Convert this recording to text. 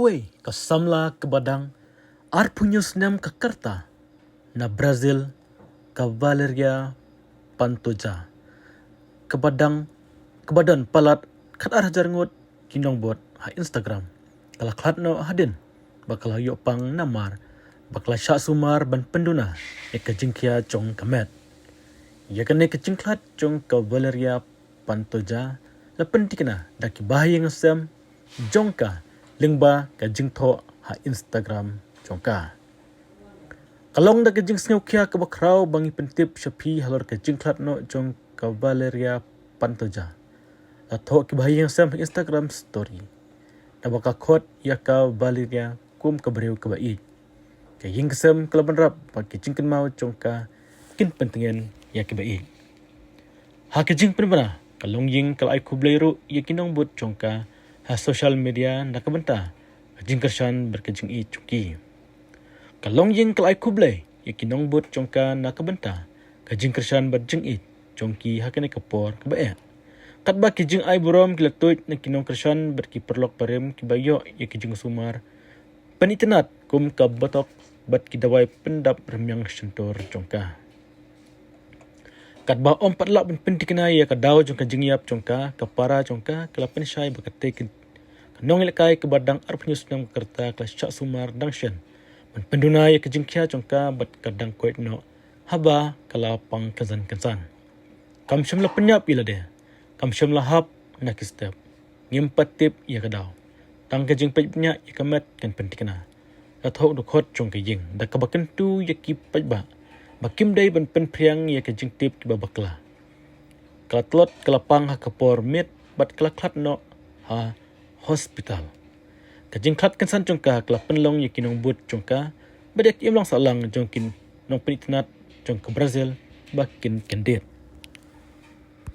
Kuwei kasamla ke Badang ar punya senam ke Kerta na Brazil ke Valeria Pantoja ke badan palat kat arah jarngut kinong bot ha Instagram kala klat no hadin bakal yo pang namar bakal syak sumar ban penduna ke jingkia cong kamet ya kene ke jingklat cong ke Valeria Pantoja la pentikna daki bahaya ngasam jongka lingba ka jingtho ha Instagram jongka kalong da ka jing sneukia ka bakraw bangi pentip shapi halor ka jingklat no jong ka Valeria Pantoja la tho ki bahaya ngasam ha Instagram story da baka khot ya ka Valeria kum ka breu ka bai ka ying kesem kalaban rap bagi jingken mau jongka kin pentingan ya ki bai ha ka jing penbana kalong ying kal ai kubleiru ya kinong but jongka ha social media nak benta jing kersan berkejing I cuki kalong ying kal ai kublai ya kinong but jongka nak benta kejing kersan berjing I jongki hakene kapor ka bae kat ba kijing ai burom kilatoit na kinong kersan berki perlok parem ki bayo ya kijing sumar panitenat kum ka batok bat ki dawai pendap remyang sentor jongka kat ba om patlak ben pentikna ya ka daw jongka jingyap jongka kapara jongka kelapen syai bakate kanong ilakai ke Badang arp news nang Kerta kelas syak sumar dangsyen men penduna ya ke jingkia jongka bat kadang koit no haba kala pang kansan kam syamla penyap ila de kam syamla hap nak step ngimpat tip ya ka daw tang ke jing pejnya ya kamet kan pentikna la thok do khot jong ke jing da ka baken tu ya ki pejba bakim dai ban pen priang ya ke jing tip ki babakla kala tlot kala pang ha kapor mit bat kala klat no ha hospital kajing khat kan san jongka kala penlong ya kinong but jongka bedek im long salang jongkin nong penitnat jong ke Brazil bakin kendet